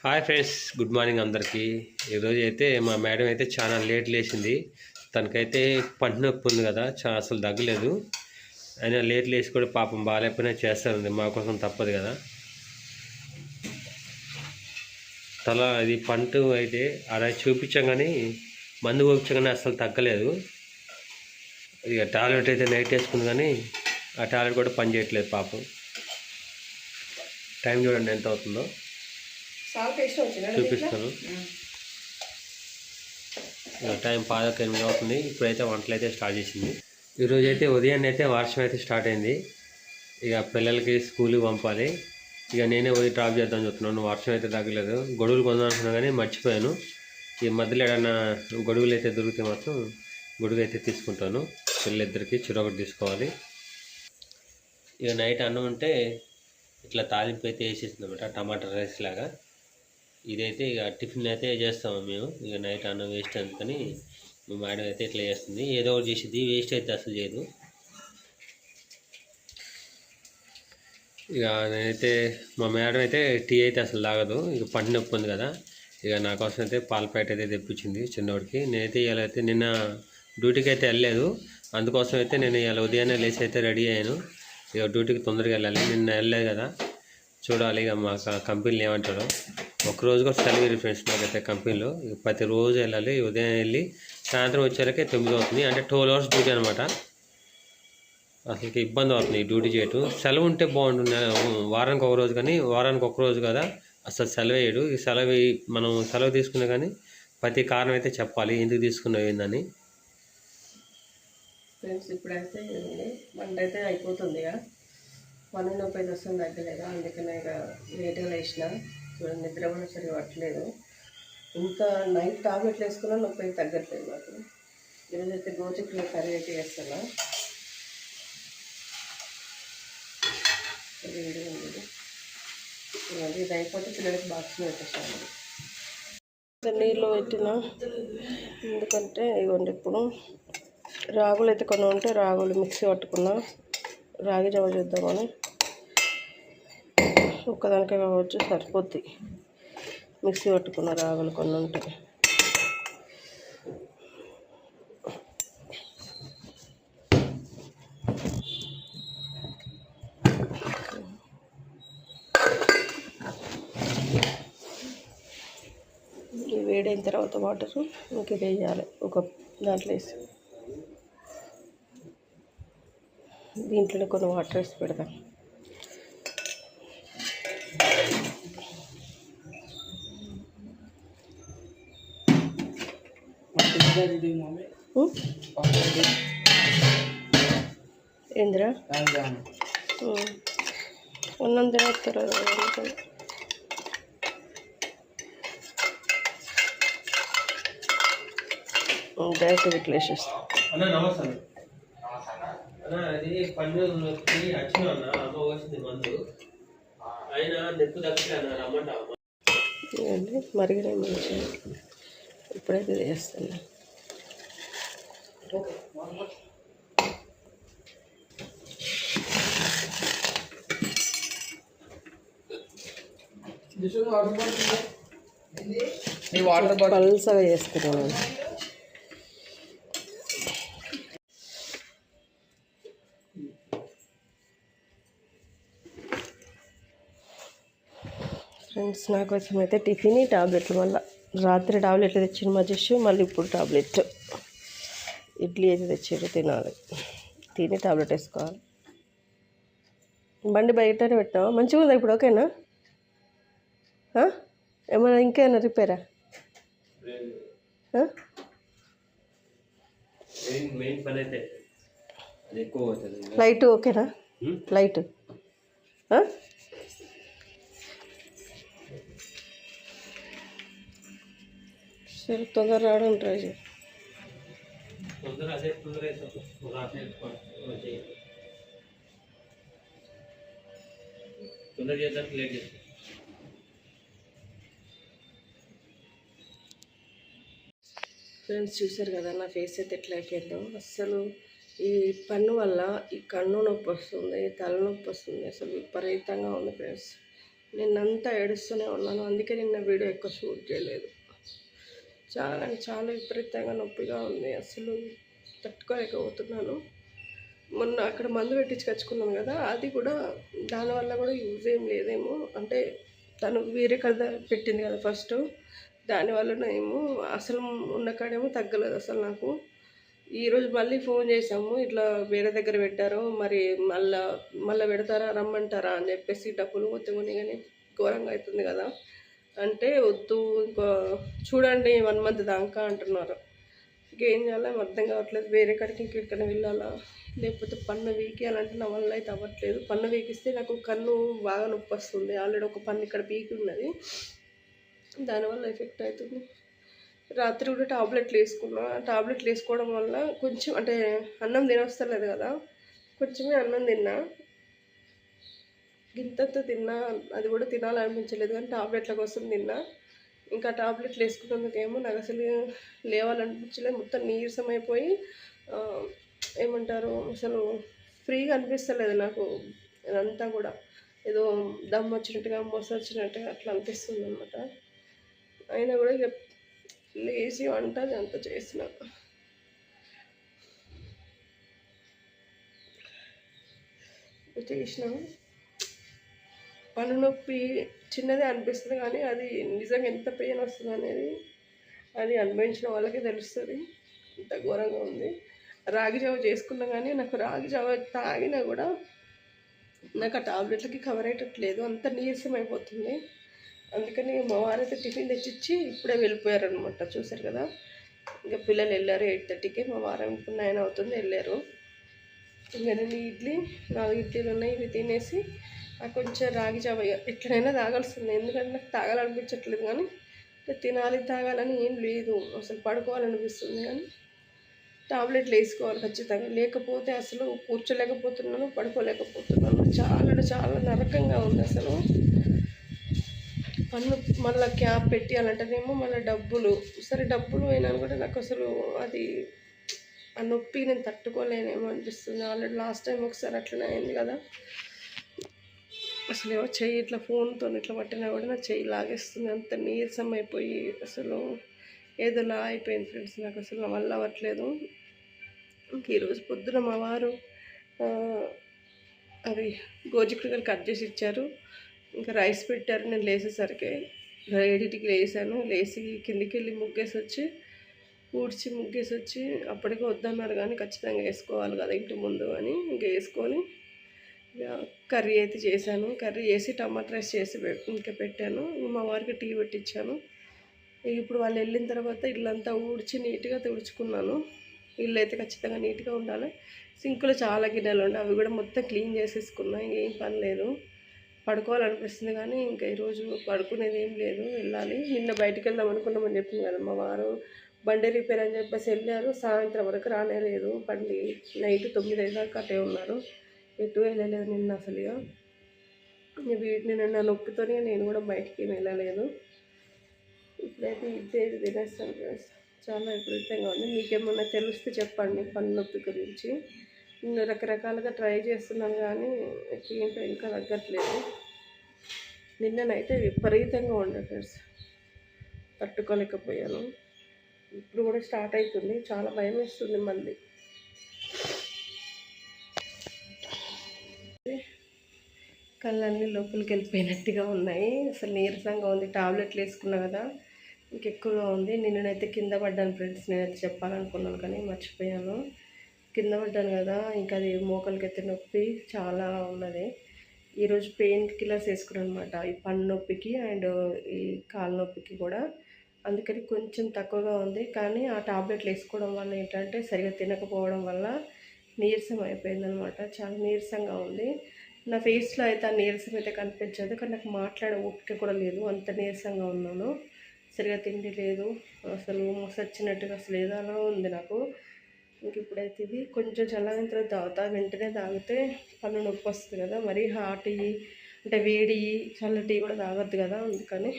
Hi friends, good morning అందరికీ. ఈరోజు అయితే మా మేడం అయితే చాలా లేట్ లేచింది. తనకైతే పంటి నొప్పి ఉంది కదా, అసలు తగ్గలేదు. అయినా లేట్ లేచి కూడా పాపం బాగాలేకపోయినా చేస్తుంది, మా కోసం తప్పదు కదా. తల ఇది పంటు అయితే అలా చూపించాం కానీ మందు పంపించాం కానీ అసలు తగ్గలేదు. ఇక టాబ్లెట్ అయితే నైట్ వేసుకుంది కానీ ఆ టాబ్లెట్ కూడా పని చేయట్లేదు పాపం. టైం చూడండి ఎంత అవుతుందో చూపిస్తాను. టైం 8:10 అవుతుంది. ఇప్పుడైతే వంటలు అయితే స్టార్ట్ చేసింది. ఈరోజు అయితే ఉదయాన్నే అయితే వర్షం అయితే స్టార్ట్ అయింది. ఇక పిల్లలకి స్కూల్కి పంపాలి. ఇక నేనే పోయి డ్రాప్ చేద్దామని చెప్తున్నాను. వర్షం అయితే తగ్గలేదు. గొడుగులు కొందాం అనుకున్నా కానీ మర్చిపోయాను. ఈ మధ్యలో ఏదైనా గొడుగులు అయితే దొరికితే మాత్రం గొడుగు అయితే తీసుకుంటాను. పిల్లలిద్దరికి చిరొకటి తీసుకోవాలి. ఇక నైట్ అన్నం ఉంటే ఇట్లా తాలింపు అయితే వేసేసింది అనమాట, టమాటా రైస్ లాగా. ఇదైతే ఇక టిఫిన్ అయితే చేస్తాము మేము. ఇక నైట్ అన్నం వేస్ట్ అందుకని మా మేడం అయితే ఇట్లా చేస్తుంది. ఏదో ఒకటి చేసేది, వేస్ట్ అయితే అసలు చేయదు. ఇక నేనైతే మా మేడం అయితే టీ అయితే అసలు తాగదు. ఇక పంటి నొప్పి ఉంది కదా, ఇక నా కోసం అయితే పాల ప్యాకెట్ అయితే తెప్పించింది చిన్నోడికి. నేనైతే ఇలా అయితే నిన్న డ్యూటీకి అయితే వెళ్ళలేదు. అందుకోసం అయితే నేను ఇలా ఉదయాన్నే లేచి అయితే రెడీ అయ్యాను. ఇక డ్యూటీకి తొందరగా వెళ్ళాలి. నిన్న వెళ్ళలేదు కదా, చూడాలి ఇక మా కంపెనీలు ఏమంటారో. ఒకరోజు కూడా సెలవు ఫ్రెండ్స్ నాకైతే కంపెనీలో. ఇక ప్రతిరోజు వెళ్ళాలి. ఉదయం వెళ్ళి సాయంత్రం వచ్చేసరికి 9 అవుతుంది. అంటే 12 hours డ్యూటీ అనమాట. అసలుకి ఇబ్బంది అవుతుంది ఈ డ్యూటీ చేయటం. సెలవు ఉంటే బాగుంటుంది, వారానికి ఒక రోజు. కానీ వారానికి ఒక రోజు కదా, అసలు సెలవు వేయడు. ఈ సెలవు మనం సెలవు తీసుకున్నా కానీ ప్రతి కారణం అయితే చెప్పాలి, ఎందుకు తీసుకున్నావు ఏందని. ఫ్రెండ్స్ ఇప్పుడైతే వంట అయితే అయిపోతుంది. ఇక పని నొప్పి అయితే వస్తుంది తగ్గలేదా, అందుకనే ఇక లేట్గా లేచిన. చూడండి, నిద్ర కూడా సరిగా పట్టలేదు. ఇంకా నైట్ టాబ్లెట్లు వేసుకున్నా నొప్పి అయితే తగ్గట్లేదు నాకు. ఈరోజు అయితే గోచిక్కుల కర్రీ అయితే వేస్తున్నా. వేడి ఉంది. ఇది అయిపోతే పిల్లలకి బాక్స్ పెట్టేసాను. నీళ్ళు పెట్టిన, ఎందుకంటే ఇవ్వండి ఇప్పుడు రాగులు అయితే కొన్ని ఉంటే రాగులు మిక్సీ పట్టుకున్నా, రాగి జావ చేద్దామని. ఒక్కదానికే కావచ్చు, సరిపోద్ది. మిక్సీ పట్టుకున్న రాగులు కొన్ని ఉంటాయి. వేడైన తర్వాత వాటరు ఇంక వేయాలి ఒక దాంట్లో వేసి. దీంట్లోనే కొన్ని వాటర్ వేసి పెడదాం. ఏంద్రా అన్నం తినేస్తారు డైరెక్ట్ ఇట్లా వేసేస్తాం. అది పన్ను వచ్చిన అమ్మ వచ్చింది మందు అయినా నొప్పి తగ్గలేదు రమ్మంటా. మరిగిన మంచిగా ఇప్పుడైతే చేస్తాను. పల్సగా చేసుకున్నాను. ఫ్రెండ్స్ నా కోసం అయితే టిఫిన్ టాబ్లెట్లు, మళ్ళీ రాత్రి టాబ్లెట్లు తెచ్చిన మధ్యష్, మళ్ళీ ఇప్పుడు టాబ్లెట్. ఇడ్లీ అయితే తెచ్చారు, తినాలి. తిని టాబ్లెట్ వేసుకోవాలి. బండి బయటనే పెట్టావా? మంచిగా ఉందా ఇప్పుడు? ఓకేనా? ఏమన్నా ఇంకేమైనా రిపేరా? లైట్ ఓకేనా? లైట్ సరే, తొందర రావడం ట్రై చేయి. ఫ్రెండ్స్ చూసారు కదా నా ఫేస్ అయితే ఎట్లా అయిపోయిందో. అస్సలు ఈ పన్ను వల్ల ఈ కన్ను నొప్పి వస్తుంది, తలనొప్పి వస్తుంది, అసలు విపరీతంగా ఉంది ఫ్రెండ్స్. నిన్నంతా ఏడుస్తూనే ఉన్నాను. అందుకే నిన్న వీడియో ఎక్కువ షూట్ చేయలేదు. చాలా అంటే చాలా విపరీతంగా నొప్పిగా ఉంది. అసలు తట్టుకోలేకపోతున్నాను. మొన్న అక్కడ మందు పెట్టించుకొచ్చుకున్నాను కదా, అది కూడా దానివల్ల కూడా యూజ్ ఏం లేదేమో. అంటే తను వేరే కదా పెట్టింది కదా ఫస్ట్, దానివల్లనేమో అసలు ఉన్న కాడేమో తగ్గలేదు అసలు నాకు. ఈరోజు మళ్ళీ ఫోన్ చేసాము, ఇట్లా వేరే దగ్గర పెట్టారు, మరి మళ్ళీ పెడతారా రమ్మంటారా అని చెప్పేసి, డబ్బులు మొత్తం కానీ ఘోరంగా అవుతుంది కదా అంటే, వద్దు ఇంకా చూడండి 1 మంత్ దాకా అంటున్నారు. ఇంకేం చేయాలో ఏం అర్థం కావట్లేదు. వేరే కాడికి ఇంకెక్కడికైనా వెళ్ళాలా, లేకపోతే పన్ను వీకేయాలంటే నా వల్ల అయితే అవ్వట్లేదు. పన్ను వీకిస్తే నాకు కన్ను బాగా నొప్పి వస్తుంది. ఆల్రెడీ ఒక పన్ను ఇక్కడ పీకి ఉన్నది, దానివల్ల ఎఫెక్ట్ అవుతుంది. రాత్రి కూడా టాబ్లెట్లు వేసుకున్నా. టాబ్లెట్లు వేసుకోవడం వల్ల కొంచెం అంటే అన్నం తినొస్తలేదు కదా, కొంచెమే అన్నం తిన్నా, గింతంత తిన్నా, అది కూడా తినాలనిపించలేదు కానీ టాబ్లెట్ల కోసం తిన్నా. ఇంకా టాబ్లెట్లు వేసుకున్నందుకేమో నాకు అసలు లేవాలనిపించలేదు. మొత్తం నీరసం అయిపోయి ఏమంటారు అసలు ఫ్రీగా అనిపిస్తలేదు నాకు. ఇదంతా కూడా ఏదో దమ్ వచ్చినట్టుగా మొస వచ్చినట్టుగా అట్లా అనిపిస్తుంది అనమాట. అయినా కూడా ఇక లేచి వంట అంతా చేసిన. పన్ను నొప్పి చిన్నదే అనిపిస్తుంది కానీ అది నిజంగా ఎంత పెయిన్ వస్తుంది అనేది అది అనుభవించిన వాళ్ళకే తెలుస్తుంది. ఇంత ఘోరంగా ఉంది. రాగి జావ చేసుకున్నా కానీ నాకు రాగి జావ తాగినా కూడా నాకు ఆ టాబ్లెట్లకి కవర్ అయ్యేటట్లేదు, అంత నీరసం అయిపోతుంది. అందుకని మా వారైతే టిఫిన్ తెచ్చిచ్చి ఇప్పుడే వెళ్ళిపోయారనమాట. చూసారు కదా, ఇంకా పిల్లలు వెళ్ళారు 8:30కి, మా వారం ఇప్పుడు 9 అవుతుంది వెళ్ళారు. ఇంకా నేను 4 ఇడ్లీలు ఉన్నాయి, ఇవి తినేసి కొంచెం రాగి జావ ఎట్లనైనా తాగాల్సింది. ఎందుకంటే నాకు తాగాలనిపించట్లేదు కానీ తినాలి తాగాలని ఏం లేదు, అసలు పడుకోవాలనిపిస్తుంది కానీ టాబ్లెట్లు వేసుకోవాలి ఖచ్చితంగా. లేకపోతే అసలు కూర్చోలేకపోతున్నాను, పడుకోలేకపోతున్నాను. చాలా అంటే చాలా నరకంగా ఉంది అసలు. పన్ను మళ్ళీ క్యాప్ పెట్టాలంటేనేమో మళ్ళీ డబ్బులు. సరే డబ్బులు అయినా కూడా నాకు అసలు అది ఆ నొప్పి నేను తట్టుకోలేనేమో అనిపిస్తుంది. ఆల్రెడీ లాస్ట్ టైం ఒకసారి అట్లనే అయింది కదా, అసలు ఏమో చెయ్యి ఇట్లా ఫోన్తో ఇట్లా పట్టినా కూడా నా చెయ్యి లాగేస్తుంది. అంత నీరసం అయిపోయి అసలు ఏదోలా అయిపోయింది ఫ్రెండ్స్. నాకు అసలు నా వల్ల అవ్వట్లేదు. ఇంక ఈరోజు పొద్దున మా వారు అవి గోజుకుడుకలు కట్ చేసి ఇచ్చారు, ఇంకా రైస్ పెట్టారు. నేను లేచేసరికి 7కి లేసాను. లేచి కిందికి వెళ్ళి ముగ్గేసి వచ్చి ఊడ్చి ముగ్గేసి వచ్చి అప్పటికే వద్దన్నారు కానీ ఖచ్చితంగా వేసుకోవాలి కదా ఇంటి ముందు అని ఇంకా వేసుకొని కర్రీ అయితే చేశాను. కర్రీ చేసి టమాటా రైస్ చేసి ఇంకా పెట్టాను. మా వారికి టీ పెట్టించాను. ఇప్పుడు వాళ్ళు వెళ్ళిన తర్వాత ఇల్లంతా ఊడ్చి నీట్గా తుడుచుకున్నాను. ఇల్లు అయితే ఖచ్చితంగా నీట్గా ఉండాలి. సింకులో చాలా గిన్నెలు ఉండే, అవి కూడా మొత్తం క్లీన్ చేసేసుకున్నా. ఇంకేం పని లేదు, పడుకోవాలనిపిస్తుంది కానీ ఇంకా ఈరోజు పడుకునేది ఏం లేదు, వెళ్ళాలి. నిన్న బయటికి వెళ్దాం అనుకున్నామని చెప్పింది కదా మా వారు, బండి రిపేర్ అని చెప్పేసి వెళ్ళారు. సాయంత్రం వరకు రానేలేదు బండి. నైట్ 9 దాకా అటే ఉన్నారు, ఎటు వెళ్ళలేదు నిన్న అసలు. వీటిని నిన్న నొప్పితోనే నేను కూడా బయటికి వెళ్ళలేదు. ఇప్పుడైతే ఇదే తినేస్తాను ఫ్రెండ్స్. చాలా విపరీతంగా ఉంది. మీకేమన్నా తెలిస్తే చెప్పండి పన్ను నొప్పి గురించి. నేను రకరకాలుగా ట్రై చేస్తున్నాను కానీ ఏంటో ఇంకా తగ్గట్లేదు. నిన్ననైతే విపరీతంగా ఉండే ఫ్రెండ్స్, తట్టుకోలేకపోయాను. ఇప్పుడు కూడా స్టార్ట్ అవుతుంది, చాలా భయం వేస్తుంది మళ్ళీ. కళ్ళన్నీ లోపలికి వెళ్ళిపోయినట్టుగా ఉన్నాయి, అసలు నీరసంగా ఉంది. టాబ్లెట్లు వేసుకున్నా కదా ఇంకెక్కువగా ఉంది. నిన్ననైతే కింద పడ్డాను ఫ్రెండ్స్, నేనైతే చెప్పాలనుకున్నాను కానీ మర్చిపోయాను. కింద పడ్డాను కదా, ఇంకా అది మోకాలకైతే నొప్పి చాలా ఉన్నది. ఈరోజు పెయిన్ కిల్లర్స్ వేసుకున్నాను అనమాట, ఈ పన్ను నొప్పికి అండ్ ఈ కాలు నొప్పికి కూడా. అందుకని కొంచెం తక్కువగా ఉంది. కానీ ఆ టాబ్లెట్లు వేసుకోవడం వల్ల ఏంటంటే సరిగా తినకపోవడం వల్ల నీరసం అయిపోయిందనమాట. చాలా నీరసంగా ఉంది. నా ఫేస్లో అయితే ఆ నీరసం అయితే కనిపించదు, కానీ నాకు మాట్లాడే ఓపిక కూడా లేదు, అంత నీరసంగా ఉన్నాను. సరిగా తిండి లేదు, అసలు మొసొచ్చినట్టుగా అసలు ఏదోలా ఉంది నాకు. ఇంక ఇప్పుడైతే ఇది కొంచెం చల్లగిన తర్వాత తాగుతా. వెంటనే తాగితే పన్ను నొప్పి వస్తుంది కదా, మరీ హాట్ అంటే వేడి చల్ల టీ కూడా తాగొద్దు కదా. అందుకని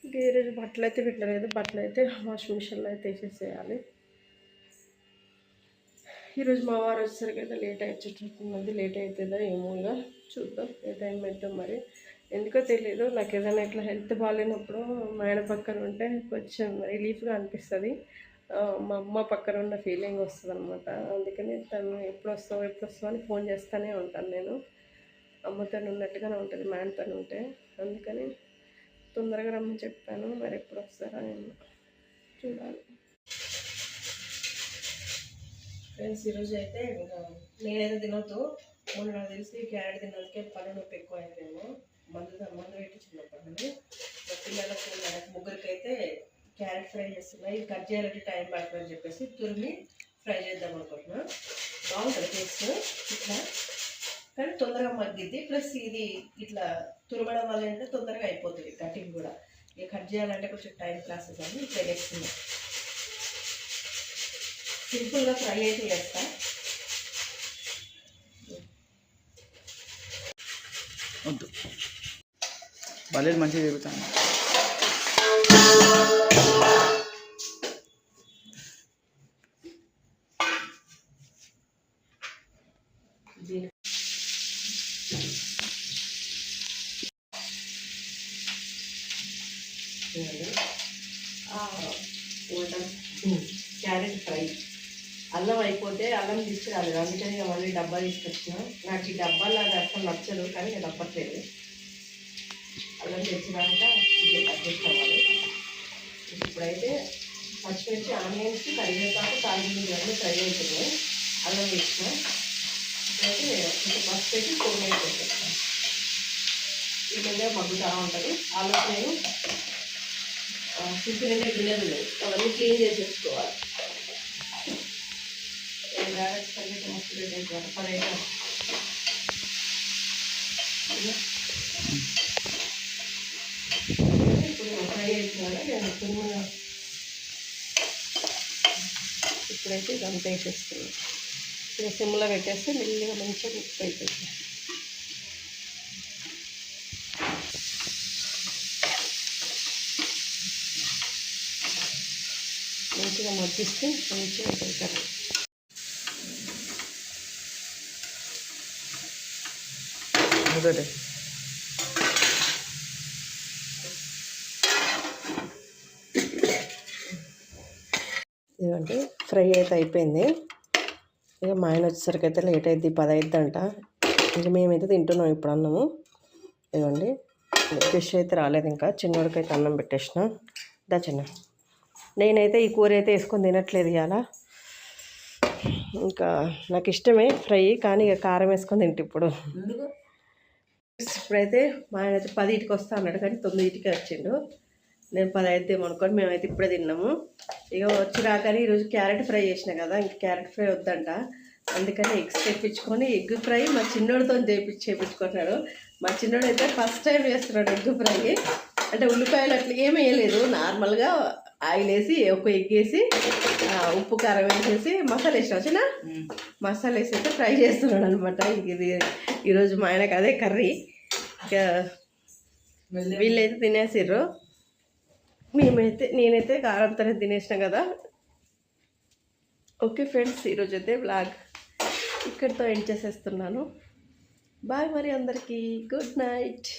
ఇంక ఈరోజు బట్టలు అయితే పెట్టలేదు, బట్టలు అయితే వాషింగ్ మిషన్లో అయితే వేసేసేయాలి. ఈరోజు మా వారు వచ్చేసరికి అయితే లేట్ అవుతున్నది. లేట్ అవుతుందో ఏమో, ఇక చూద్దాం ఏ టైం పెడతాం మరి. ఎందుకో తెలీదు, నాకు ఏదైనా ఇట్లా హెల్త్ బాగాలేనప్పుడు మా ఆయన పక్కన ఉంటే కొంచెం రిలీఫ్గా అనిపిస్తుంది. మా అమ్మ పక్కన ఉన్న ఫీలింగ్ వస్తుంది అనమాట. అందుకని తను ఎప్పుడు వస్తావు అని ఫోన్ చేస్తూనే ఉంటాను నేను. అమ్మతో ఉన్నట్టుగానే ఉంటుంది మా ఆయనతో ఉంటే. అందుకని తొందరగా రమ్మని చెప్పాను. మరి ఎప్పుడు వస్తారా నేను చూడాలి. ఫ్రెండ్స్, ఈరోజు అయితే ఇంకా నేనైతే తినొద్దు. మొన్న నాకు తెలిసి క్యారెట్ తిన్నందుకే పళ్ళు నొప్పి ఎక్కువ అయిందేమో. మందు పెట్టి చిన్నప్పటి మా పిల్లలకు ముగ్గురికి అయితే క్యారెట్ ఫ్రై చేస్తున్నాయి. ఇది కట్ చేయాలంటే టైం పడుతుందని చెప్పేసి తురిమి ఫ్రై చేద్దాం అనుకుంటున్నా. బాగుంటుంది టేస్ట్ ఇట్లా, కానీ తొందరగా మగ్గిద్ది. ప్లస్ ఇది ఇట్లా తురమడం వల్ల అంటే తొందరగా అయిపోతుంది కటింగ్ కూడా. ఇక కట్ చేయాలంటే కొంచెం టైం ప్రాసెస్ అని ఇట్లా వేస్తున్నాం. సింపుల్గా ఫ్రై అయితే చేస్తా. వద్దు, పల్లీలు మంచిగా తిరుగుతాను. Carrot fry. అల్లం అయిపోతే అల్లం తీసుకురాలేదు, అందుకని ఇక మళ్ళీ డబ్బా తీసుకొచ్చిన. నాకు ఈ డబ్బాలు అది అసలు నచ్చదు, కానీ నేను తప్పట్లేదు. అల్లం తెచ్చినాక ఇది కట్ చేసుకోవాలి. ఇప్పుడైతే పచ్చిమిర్చి, ఆనియన్స్, కరివేపాకు, తాలింపు అన్నీ ఫ్రై అవుతున్నాయి. అల్లం వేసిన ఇప్పుడైతే కొంచెం పసుపు పెట్టి కూర వేసేస్తాను. ఈ విధంగా మగ్గుతూ ఉంటుంది. ఆలో నేను సింపుల్ అంటే గిన్నెలు లేవు, అవన్నీ క్లీన్ చేసేసుకోవాలి. మస్తు పెట్టేసుకోవాలి. పదైతే ఇప్పుడు ఫ్రై చేసిన నేను ఇప్పుడైతే ఇదంతా వేసేస్తున్నాను. ఇక సిమ్లో పెట్టేస్తే మెల్లిగా మంచిగా కుక్ అయిపోతుంది. మంచిగా మగ్గిస్తే మంచిగా ఉంటుంది కర్రీ. ఇదంటే ఫ్రై అయితే అయిపోయింది. ఇక మా ఆయన వచ్చేసరికి అయితే లేట్ అయింది, 10 అయిద్దంట. ఇక మేమైతే తింటున్నాం ఇప్పుడు అన్నము. ఇవ్వండి, ఫిష్ అయితే రాలేదు ఇంకా. చిన్నోడికి అయితే అన్నం పెట్టేసిన. చిన్న నేనైతే ఈ కూర అయితే వేసుకొని తినట్లేదు ఇవాళ. ఇంకా నాకు ఇష్టమే ఫ్రై, కానీ ఇక కారం వేసుకొని తింటే ఇప్పుడు. ఇప్పుడైతే మా ఆయన అయితే 10కి వస్తా అన్నాడు, కానీ 9కి వచ్చిండు. నేను 10 అయిద్దేమో అనుకోని మేమైతే ఇప్పుడే తిన్నాము. ఇక వచ్చి రాకని ఈరోజు క్యారెట్ ఫ్రై చేసిన కదా, ఇంక క్యారెట్ ఫ్రై వద్దంట. అందుకని ఎగ్స్ తెప్పించుకొని ఎగ్ ఫ్రై మా చిన్నోడితో చేయించుకుంటున్నాడు. మా చిన్నోడు అయితే ఫస్ట్ టైం చేస్తున్నాడు ఎగ్ ఫ్రై. అంటే ఉల్లిపాయలు అట్లా ఏమీ వేయలేదు, నార్మల్గా ఆయిల్ వేసి ఒక ఎగ్ వేసి ఉప్పు కారం వేసేసి మసాలా వేసిన వచ్చిన మసాలా వేసి అయితే ఫ్రై చేస్తున్నాడు అనమాట. ఇది ఈరోజు మా ఆయనకు అదే కర్రీ. ఇక వీళ్ళైతే తినేసిర్రు, నేనైతే కారంతోనే తినేసిన కదా. ఓకే ఫ్రెండ్స్, ఈరోజు అయితే బ్లాగ్ ఇక్కడితో ఎండ్ చేసేస్తున్నాను. బాయ్ మరి అందరికీ, గుడ్ నైట్.